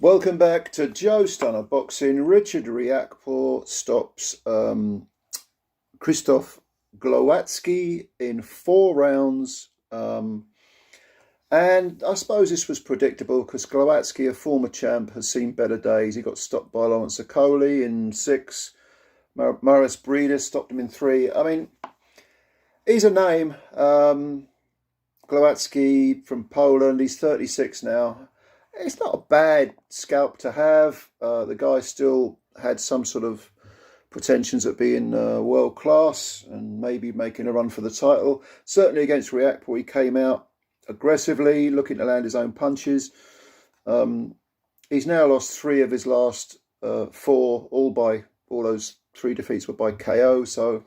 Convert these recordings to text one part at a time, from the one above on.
Welcome back to Joe Stunner Boxing. Richard Riakporhe stops Krzysztof Glowacki in 4 rounds. And I suppose this was predictable because Glowacki, a former champ, has seen better days. He got stopped by Lawrence Okoli in 6. Maurice Breeder stopped him in 3. I mean, he's a name. Glowacki from Poland. He's 36 now. It's not a bad scalp to have. The guy still had some sort of pretensions at being world class and maybe making a run for the title. Certainly against Riakporhe, he came out aggressively, looking to land his own punches. He's now lost 3 of his last 4, all those 3 defeats were by KO. So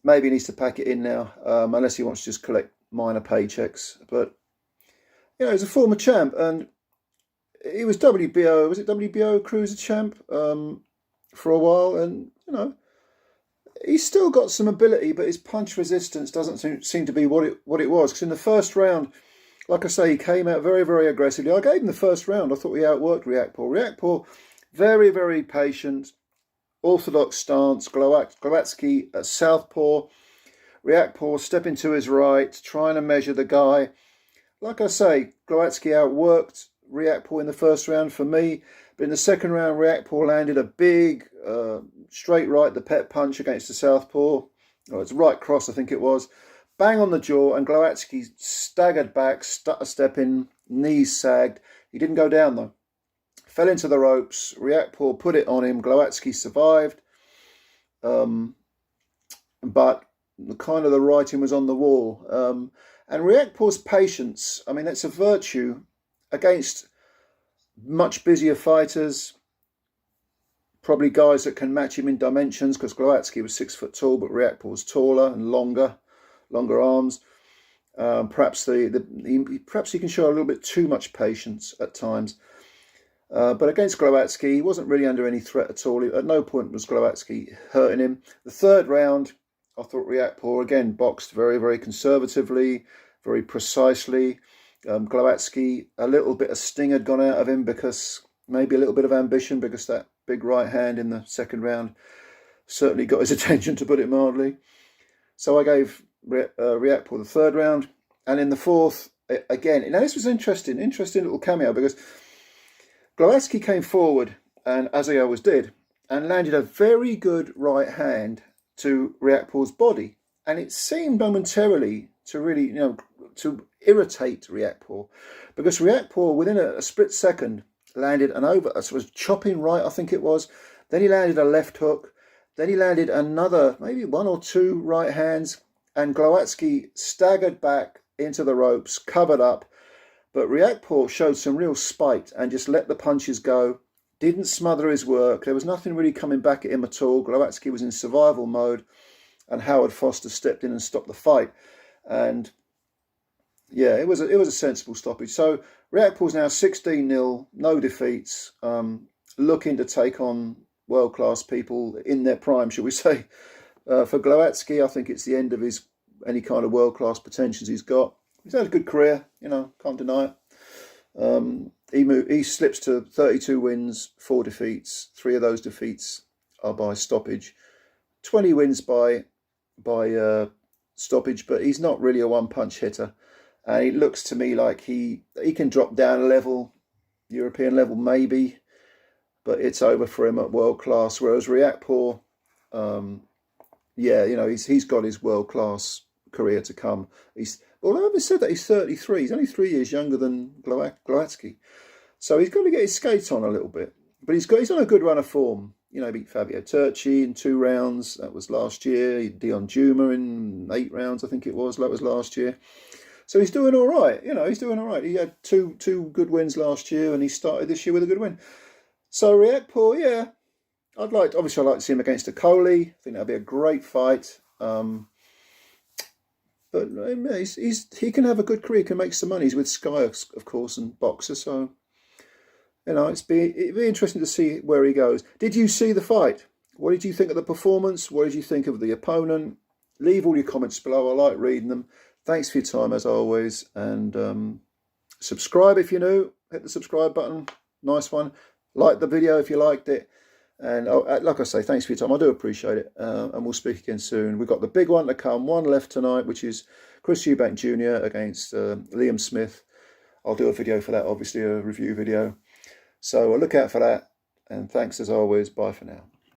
maybe he needs to pack it in now, unless he wants to just collect minor paychecks. But you know, he's a former champ, and he was WBO cruiser champ for a while, and you know, he's still got some ability, but his punch resistance doesn't seem to be what it was. Because in the first round, like I say, he came out very, very aggressively. I gave him the first round. I thought he outworked Riakporhe. Riakporhe, very, very patient, orthodox stance. Glowacki at southpaw. Riakporhe stepping to his right, trying to measure the guy. Like I say, Glowacki outworked Riakporhe in the first round for me. But in the second round, Riakporhe landed a big straight right, the pet punch against the southpaw. Oh, it's right cross, I think it was. Bang on the jaw, and Glowacki staggered back, stutter stepping, knees sagged. He didn't go down though. Fell into the ropes. Riakporhe put it on him. Glowacki survived. But the writing was on the wall. And Riakporhe's patience, I mean, that's a virtue against much busier fighters, probably guys that can match him in dimensions, because Glowacki was 6 foot tall, but Riakporhe was taller and longer arms. Perhaps perhaps he can show a little bit too much patience at times. But against Glowacki, he wasn't really under any threat at all. At no point was Glowacki hurting him. The third round, I thought Riakporhe again boxed very, very conservatively, very precisely. Glowacki, a little bit of sting had gone out of him, because maybe a little bit of ambition, because that big right hand in the second round certainly got his attention, to put it mildly. So I gave Riakporhe the third round, and in the fourth, again, now this was interesting little cameo, because Glowacki came forward, and as he always did, and landed a very good right hand to Riakporhe's body, and it seemed momentarily to really, to irritate Riakporhe, because Riakporhe within a split second landed an was chopping right, I think it was. Then he landed a left hook. Then he landed another, maybe 1 or 2 right hands, and Glowacki staggered back into the ropes, covered up. But Riakporhe showed some real spite and just let the punches go. Didn't smother his work. There was nothing really coming back at him at all. Glowacki was in survival mode, and Howard Foster stepped in and stopped the fight. And yeah, it was a sensible stoppage. So Riakporhe's now 16-0, no defeats, looking to take on world-class people in their prime, shall we say. For Glowacki, I think it's the end of any kind of world-class pretensions he's got. He's had a good career, can't deny it. He slips to 32 wins, 4 defeats. 3 of those defeats are by stoppage. 20 wins by stoppage, but he's not really a one-punch hitter. And it looks to me like he can drop down a level, European level maybe, but it's over for him at world class. Whereas Riakporhe, he's got his world class career to come. Although I've said that he's 33, he's only 3 years younger than Glowacki, so he's got to get his skates on a little bit. But he's on a good run of form. He beat Fabio Turchi in 2 rounds. That was last year. Dion Juma in 8 rounds, I think it was. That was last year. So he's doing all right. He's doing all right. He had two good wins last year, and he started this year with a good win. So Riakporhe, yeah, I'd like to see him against Okoli. I think that'd be a great fight. But he can have a good career. He can make some money. He's with Sky, of course, and Boxer. So it'd be interesting to see where he goes. Did you see the fight? What did you think of the performance? What did you think of the opponent? Leave all your comments below. I like reading them. Thanks for your time as always, and subscribe if you're new. Hit the subscribe button. Nice one. Like the video if you liked it. And like I say, thanks for your time. I do appreciate it. And we'll speak again soon. We've got the big one to come, one left tonight, which is Chris Eubank Jr. against Liam Smith. I'll do a video for that, obviously a review video. So look out for that. And thanks as always. Bye for now.